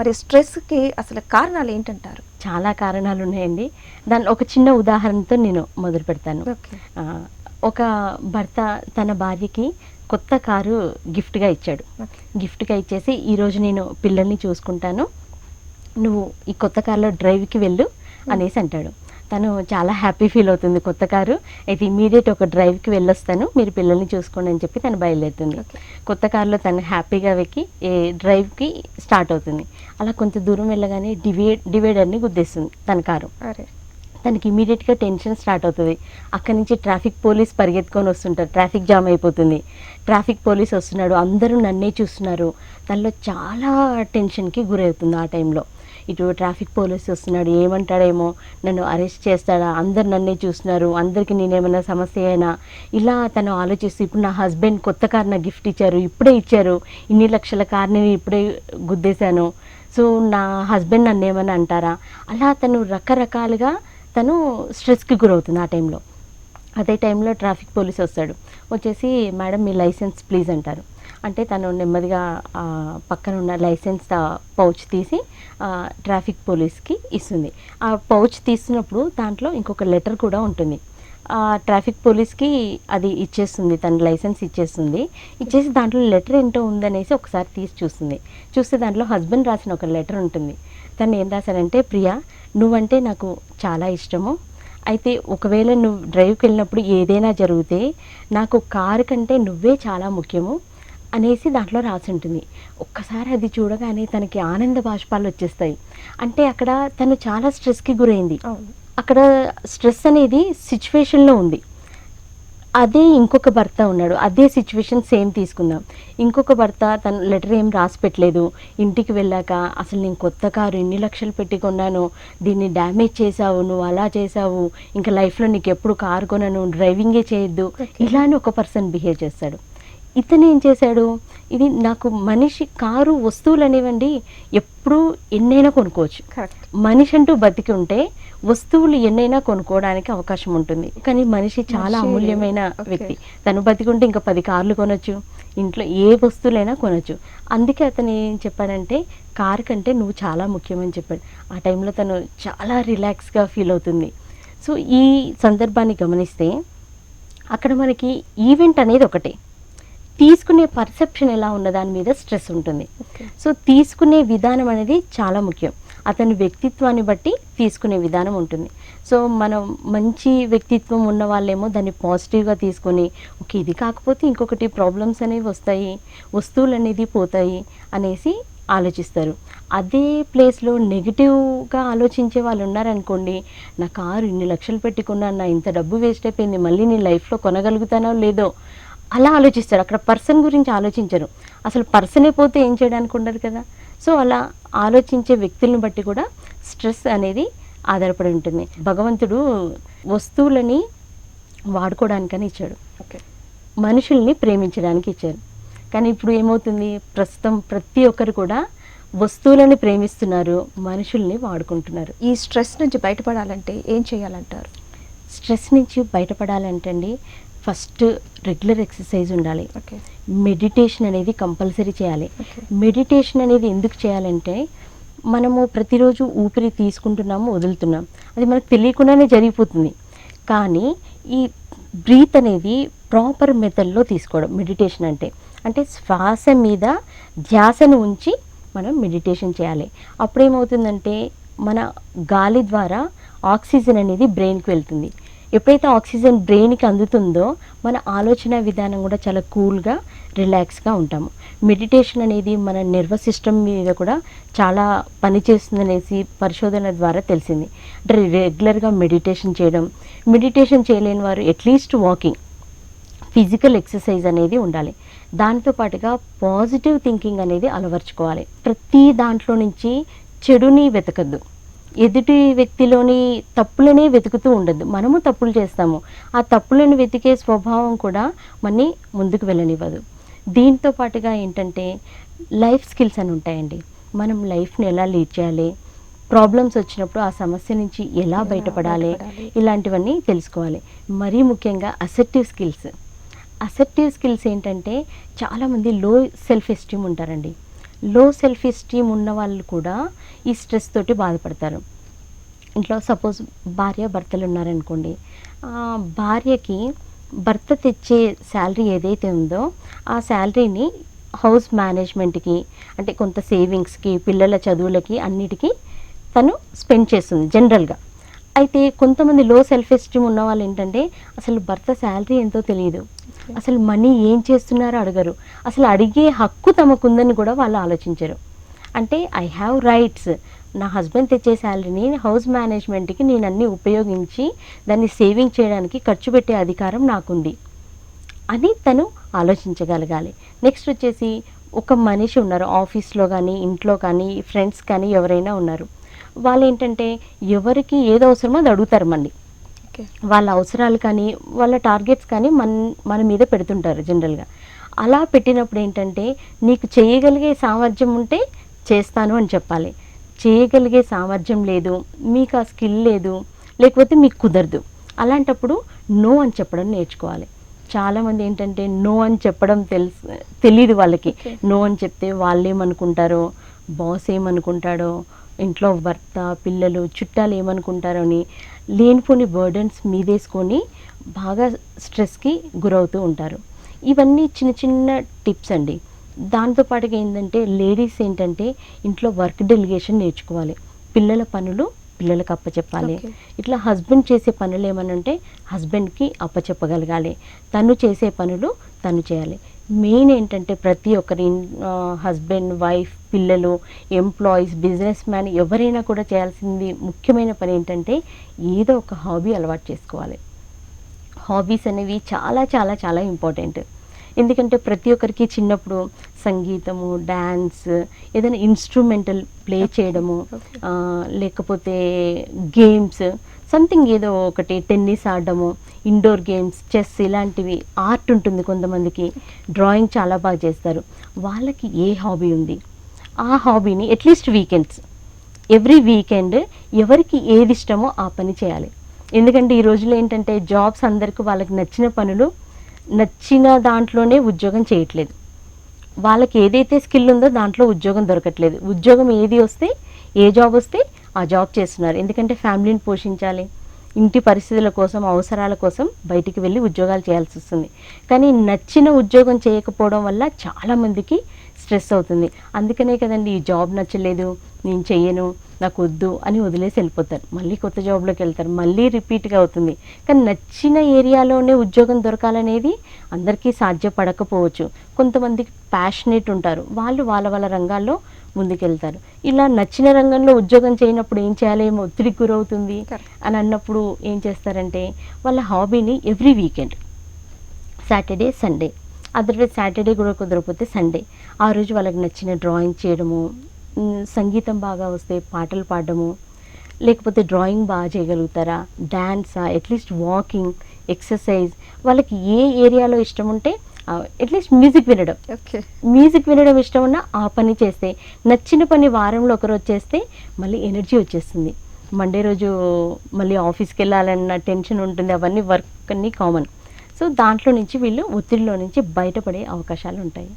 మరి స్ట్రెస్కి అసలు కారణాలు ఏంటంటారు? చాలా కారణాలు ఉన్నాయండి. దానిలో ఒక చిన్న ఉదాహరణతో నేను మొదలు పెడతాను. ఓకే. ఒక భర్త తన భార్యకి కొత్త కారు గిఫ్ట్గా ఇచ్చాడు. ఓకే. గిఫ్ట్గా ఇచ్చేసి, ఈరోజు నేను పిల్లల్ని చూసుకుంటాను, నువ్వు ఈ కొత్త కారులో డ్రైవ్కి వెళ్ళు అనేసి అంటాడు. తను చాలా హ్యాపీ ఫీల్ అవుతుంది. కొత్త కారు అయితే ఇమీడియట్ ఒక డ్రైవ్కి వెళ్ళొస్తాను, మీరు పిల్లల్ని చూసుకోండి అని చెప్పి తను బయలుదేరుతుంది. ఓకే. కొత్త కారులో తను హ్యాపీగా ఎక్కి డ్రైవ్కి స్టార్ట్ అవుతుంది. అలా కొంత దూరం వెళ్ళగానే డివైడర్ని గుద్దేస్తుంది తన కారు. అరే! తనకి ఇమీడియట్గా టెన్షన్ స్టార్ట్ అవుతుంది. అక్కడి నుంచి ట్రాఫిక్ పోలీస్ పరిగెత్తుకొని వస్తుంటారు. ట్రాఫిక్ జామ్ అయిపోతుంది. ట్రాఫిక్ పోలీస్ వస్తున్నాడు, అందరూ నన్నే చూస్తున్నారు. తనలో చాలా టెన్షన్కి గురవుతుంది ఆ టైంలో. ఇటు ట్రాఫిక్ పోలీస్ వస్తున్నాడు, ఏమంటాడేమో, నన్ను అరెస్ట్ చేస్తాడా, అందరు నన్నే చూస్తున్నారు, అందరికీ నేనేమన్నా సమస్య అయినా, ఇలా తను ఆలోచిస్తూ, ఇప్పుడు నా హస్బెండ్ కొత్త కారు నాకు గిఫ్ట్ ఇచ్చారు, ఇప్పుడే ఇచ్చారు, ఇన్ని లక్షల కార్ని ఇప్పుడే గుద్దేశాను, సో నా హస్బెండ్ నన్ను ఏమన్నా అంటారా, అలా తను రకరకాలుగా తను స్ట్రెస్కి గురవుతుంది ఆ టైంలో. అదే టైంలో ట్రాఫిక్ పోలీస్ వస్తాడు. వచ్చేసి, మేడం మీ లైసెన్స్ ప్లీజ్ అంటారు. అంటే తను నెమ్మదిగా పక్కన ఉన్న లైసెన్స్ పౌచ్ తీసి ట్రాఫిక్ పోలీస్కి ఇస్తుంది. ఆ పౌచ్ తీసినప్పుడు దాంట్లో ఇంకొక లెటర్ కూడా ఉంటుంది. ట్రాఫిక్ పోలీస్కి అది ఇచ్చేస్తుంది, తన లైసెన్స్ ఇచ్చేస్తుంది. ఇచ్చేసి దాంట్లో లెటర్ ఏంటో ఉందనేసి ఒకసారి తీసి చూస్తుంది. చూస్తే దాంట్లో హస్బెండ్ రాసిన ఒక లెటర్ ఉంటుంది. తను ఏం రాశారంటే, ప్రియా, నువ్వంటే నాకు చాలా ఇష్టము, అయితే ఒకవేళ నువ్వు డ్రైవ్కి వెళ్ళినప్పుడు ఏదైనా జరిగితే నాకు కారు కంటే నువ్వే చాలా ముఖ్యము అనేసి దాంట్లో రాసి ఉంటుంది. ఒక్కసారి అది చూడగానే తనకి ఆనంద బాష్పాలు వచ్చేస్తాయి. అంటే అక్కడ తను చాలా స్ట్రెస్కి గురైంది. అక్కడ స్ట్రెస్ అనేది సిచ్యువేషన్లో ఉంది. అదే ఇంకొక భర్త ఉన్నాడు, అదే సిచ్యువేషన్ సేమ్ తీసుకుందాం. ఇంకొక భర్త తను లెటర్ ఏం రాసి పెట్టలేదు, ఇంటికి వెళ్ళాక అసలు నేను కొత్త కారు ఎన్ని లక్షలు పెట్టి కొన్నాను, దీన్ని డ్యామేజ్ చేసావు, నువ్వు అలా చేసావు, ఇంకా లైఫ్లో నీకు ఎప్పుడు కారు కొనను, డ్రైవింగే చేయొద్దు, ఇలా అని ఒక పర్సన్ బిహేవ్ చేస్తాడు. ఇతను ఏం చేశాడు, ఇది నాకు మనిషి కారు వస్తువులు అనేవండి ఎప్పుడు ఎన్నైనా కొనుక్కోవచ్చు. మనిషి అంటూ బతికి ఉంటే వస్తువులు ఎన్నైనా కొనుక్కోవడానికి అవకాశం ఉంటుంది. కానీ మనిషి చాలా అమూల్యమైన వ్యక్తి. తను బతికుంటే ఇంకా 10 కార్లు కొనొచ్చు, ఇంట్లో ఏ వస్తువులైనా కొనొచ్చు. అందుకే అతను ఏం చెప్పాడంటే, కారు కంటే నువ్వు చాలా ముఖ్యమని చెప్పాడు. ఆ టైంలో తను చాలా రిలాక్స్గా ఫీల్ అవుతుంది. సో ఈ సందర్భాన్ని గమనిస్తే అక్కడ మనకి ఈవెంట్ అనేది ఒకటే, తీసుకునే పర్సెప్షన్ ఎలా ఉన్న దాని మీద స్ట్రెస్ ఉంటుంది. సో తీసుకునే విధానం అనేది చాలా ముఖ్యం. అతని వ్యక్తిత్వాన్ని బట్టి తీసుకునే విధానం ఉంటుంది. సో మనం మంచి వ్యక్తిత్వం ఉన్న వాళ్ళేమో దాన్ని పాజిటివ్గా తీసుకొని, ఓకే ఇది కాకపోతే ఇంకొకటి ప్రాబ్లమ్స్ అనేవి వస్తాయి, వస్తువులు అనేది పోతాయి అనేసి ఆలోచిస్తారు. అదే ప్లేస్లో నెగిటివ్గా ఆలోచించే వాళ్ళు ఉన్నారనుకోండి, నా కారు ఇన్ని లక్షలు పెట్టుకున్నాను, నా ఇంత డబ్బు వేస్ట్ అయిపోయింది, మళ్ళీ నేను లైఫ్లో కొనగలుగుతానో లేదో అలా ఆలోచిస్తారు. అక్కడ పర్సన్ గురించి ఆలోచించరు. అసలు పర్సనే పోతే ఏం చేయడానికి ఉండదు కదా. సో అలా ఆలోచించే వ్యక్తులను బట్టి కూడా స్ట్రెస్ అనేది ఆధారపడి ఉంటుంది. భగవంతుడు వస్తువులని వాడుకోవడానికని ఇచ్చాడు, మనుషుల్ని ప్రేమించడానికి ఇచ్చారు. కానీ ఇప్పుడు ఏమవుతుంది, ప్రస్తుతం ప్రతి ఒక్కరు కూడా వస్తువులని ప్రేమిస్తున్నారు, మనుషుల్ని వాడుకుంటున్నారు. ఈ స్ట్రెస్ నుంచి బయటపడాలంటే ఏం చేయాలంటారు? స్ట్రెస్ నుంచి బయటపడాలంటే అండి, ఫస్ట్ రెగ్యులర్ ఎక్సర్సైజ్ ఉండాలి. మెడిటేషన్ అనేది కంపల్సరీ చేయాలి. మెడిటేషన్ అనేది ఎందుకు చేయాలంటే, మనము ప్రతిరోజు ఊపిరి తీసుకుంటున్నాము, వదులుతున్నాం, అది మనకు తెలియకుండానే జరిగిపోతుంది. కానీ ఈ బ్రీత్ అనేది ప్రాపర్ మెథడ్లో తీసుకోవడం మెడిటేషన్ అంటే శ్వాస మీద ధ్యాసను ఉంచి మనం మెడిటేషన్ చేయాలి. అప్పుడేమవుతుందంటే, మన గాలి ద్వారా ఆక్సిజన్ అనేది బ్రెయిన్కి వెళ్తుంది. ఎప్పుడైతే ఆక్సిజన్ బ్రెయిన్కి అందుతుందో మన ఆలోచన విధానం కూడా చాలా కూల్గా, రిలాక్స్గా ఉంటాము. మెడిటేషన్ అనేది మన నర్వస్ సిస్టమ్ మీద కూడా చాలా పనిచేస్తుందనేసి పరిశోధన ద్వారా తెలిసింది. అంటే రెగ్యులర్గా మెడిటేషన్ చేయడం, మెడిటేషన్ చేయలేని వారు అట్లీస్ట్ వాకింగ్, ఫిజికల్ ఎక్సర్సైజ్ అనేది ఉండాలి. దాంతో పాటుగా పాజిటివ్ థింకింగ్ అనేది అలవర్చుకోవాలి. ప్రతి దాంట్లో నుంచి చెడుని వెతకద్దు, ఎదుటి వ్యక్తిలోని తప్పులనే వెతుకుతూ ఉండద్దు. మనము తప్పులు చేస్తాము, ఆ తప్పులను వెతికే స్వభావం కూడా మనని ముందుకు వెళ్ళనివ్వదు. దీంతో పాటుగా ఏంటంటే, లైఫ్ స్కిల్స్ అని ఉంటాయండి. మనం లైఫ్ని ఎలా లీడ్ చేయాలి, ప్రాబ్లమ్స్ వచ్చినప్పుడు ఆ సమస్య నుంచి ఎలా బయటపడాలి, ఇలాంటివన్నీ తెలుసుకోవాలి. మరీ ముఖ్యంగా అసర్టివ్ స్కిల్స్ ఏంటంటే, చాలామంది లో సెల్ఫ్ ఎస్టీమ్ ఉంటారండి. లో సెల్ఫ్ ఎస్టీమ్ ఉన్న వాళ్ళు కూడా ఈ స్ట్రెస్ తోటి బాధపడతారు. ఇంట్లో సపోజ్ భార్య భర్తలు ఉన్నారనుకోండి, భార్యకి భర్త తెచ్చే శాలరీ ఏదైతే ఉందో ఆ శాలరీని హౌస్ మేనేజ్మెంట్కి, అంటే కొంత సేవింగ్స్కి, పిల్లల చదువులకి, అన్నిటికీ తను స్పెండ్ చేస్తుంది జనరల్గా. అయితే కొంతమంది లో సెల్ఫ్ ఎస్టీమ్ ఉన్న వాళ్ళు ఏంటంటే అసలు భర్త శాలరీ ఎంతో తెలియదు, అసలు మనీ ఏం చేస్తున్నారో అడగరు, అసలు అడిగే హక్కు తమకుందని కూడా వాళ్ళు ఆలోచించరు. అంటే ఐ హ్యావ్ రైట్స్, నా హస్బెండ్ తెచ్చే శాలరీని హౌస్ మేనేజ్మెంట్కి నేను అన్నీ ఉపయోగించి దాన్ని సేవింగ్ చేయడానికి ఖర్చు పెట్టే అధికారం నాకుంది అని తను ఆలోచించగలగాలి. నెక్స్ట్ వచ్చేసి ఒక మనిషి ఉన్నారు, ఆఫీస్లో కానీ ఇంట్లో కానీ ఫ్రెండ్స్ కానీ ఎవరైనా ఉన్నారు, వాళ్ళు ఏంటంటే ఎవరికి ఏది అవసరమో అది అడుగుతారు మళ్ళీ. వాళ్ళ అవసరాలు కానీ వాళ్ళ టార్గెట్స్ కానీ మన మీద పెడుతుంటారు జనరల్గా. అలా పెట్టినప్పుడు ఏంటంటే నీకు చేయగలిగే సామర్థ్యం ఉంటే చేస్తాను అని చెప్పాలి. చేయగలిగే సామర్థ్యం లేదు, మీకు ఆ స్కిల్ లేదు, లేకపోతే మీకు కుదరదు, అలాంటప్పుడు నో అని చెప్పడం నేర్చుకోవాలి. చాలామంది ఏంటంటే నో అని చెప్పడం తెలీదు వాళ్ళకి. నో అని చెప్తే వాళ్ళు ఏమనుకుంటారో, బాస్ ఏమనుకుంటాడో, ఇంట్లో భర్త పిల్లలు చుట్టాలు ఏమనుకుంటారో అని లేనిపోని బర్డన్స్ మీదేసుకొని బాగా స్ట్రెస్కి గురవుతూ ఉంటారు. ఇవన్నీ చిన్న చిన్న టిప్స్ అండి. దాంతోపాటుగా ఏంటంటే లేడీస్ ఏంటంటే ఇంట్లో వర్క్ డెలిగేషన్ నేర్చుకోవాలి. పిల్లల పనులు పిల్లలకు అప్పచెప్పాలి. ఇట్లా హస్బెండ్ చేసే పనులు ఏమని ఉంటే హస్బెండ్కి అప్పచెప్పగలగాలి. తను చేసే పనులు తను చేయాలి. మెయిన్ ఏంటంటే ప్రతి ఒక్కరి హస్బెండ్, వైఫ్, పిల్లలు, ఎంప్లాయీస్, బిజినెస్ మ్యాన్ ఎవరైనా కూడా చేయాల్సింది ముఖ్యమైన పని ఏంటంటే ఏదో ఒక హాబీ అలవాటు చేసుకోవాలి. హాబీస్ అనేవి చాలా చాలా చాలా ఇంపార్టెంట్. ఎందుకంటే ప్రతి ఒక్కరికి చిన్నప్పుడు సంగీతము, డ్యాన్స్, ఏదైనా ఇన్స్ట్రుమెంటల్ ప్లే చేయడము, లేకపోతే గేమ్స్ సంథింగ్ ఏదో ఒకటి, టెన్నిస్ ఆడడము, ఇండోర్ గేమ్స్, చెస్, ఇలాంటివి. ఆర్ట్ ఉంటుంది కొంతమందికి, డ్రాయింగ్ చాలా బాగా చేస్తారు. వాళ్ళకి ఏ హాబీ ఉంది ఆ హాబీని అట్లీస్ట్ వీకెండ్స్, ఎవ్రీ వీకెండ్ ఎవరికి ఏది ఇష్టమో ఆ పని చేయాలి. ఎందుకంటే ఈ రోజుల్లో ఏంటంటే జాబ్స్ అందరికీ వాళ్ళకి నచ్చిన పనులు నచ్చిన దాంట్లోనే ఉద్యోగం చేయట్లేదు. వాళ్ళకి ఏదైతే స్కిల్ ఉందో దాంట్లో ఉద్యోగం దొరకట్లేదు. ఉద్యోగం ఏది వస్తే, ఏ జాబ్ వస్తే ఆ జాబ్ చేస్తున్నారు. ఎందుకంటే ఫ్యామిలీని పోషించాలి, ఇంటి పరిస్థితుల కోసం, అవసరాల కోసం బయటికి వెళ్ళి ఉద్యోగాలు చేయాల్సి వస్తుంది. కానీ నచ్చిన ఉద్యోగం చేయకపోవడం వల్ల చాలామందికి స్ట్రెస్ అవుతుంది. అందుకనే కదండి ఈ జాబ్ నచ్చలేదు, నేను చెయ్యను, నాకు వద్దు అని వదిలేసి వెళ్ళిపోతారు. మళ్ళీ కొత్త జాబ్లోకి వెళ్తారు, మళ్ళీ రిపీట్గా అవుతుంది. కానీ నచ్చిన ఏరియాలోనే ఉద్యోగం దొరకాలనేది అందరికీ సాధ్యపడకపోవచ్చు. కొంతమందికి ప్యాషనేట్ ఉంటారు, వాళ్ళు వాళ్ళ వాళ్ళ రంగాల్లో ముందుకెళ్తారు. ఇలా నచ్చిన రంగంలో ఉద్యోగం చేయనప్పుడు ఏం చేయాలి, ఏమో ఒత్తిడికి గురవుతుంది అని అన్నప్పుడు ఏం చేస్తారంటే వాళ్ళ హాబీని every weekend, Saturday, Sunday, otherwise Saturday కూడా కుదరకపోతే సండే, ఆ రోజు వాళ్ళకి నచ్చిన డ్రాయింగ్ చేయడము, సంగీతం బాగా వస్తే పాటలు పాడడము, లేకపోతే డ్రాయింగ్ బాగా చేయగలుగుతారా, డ్యాన్సా, అట్లీస్ట్ వాకింగ్, ఎక్సర్సైజ్, వాళ్ళకి ఏ ఏరియాలో ఇష్టం ఉంటే అట్లీస్ట్ మ్యూజిక్ వినడం. మ్యూజిక్ వినడం ఇష్టం ఉన్నా ఆ పని చేస్తే, నచ్చిన పని వారంలో ఒకరోజు చేస్తే మళ్ళీ ఎనర్జీ వచ్చేస్తుంది. మండే రోజు మళ్ళీ ఆఫీస్కి వెళ్ళాలన్న టెన్షన్ ఉంటుంది, అవన్నీ వర్క్ అన్నీ కామన్. సో దాంట్లో నుంచి వీళ్ళు ఒత్తిడిలో నుంచి బయటపడే అవకాశాలు ఉంటాయి.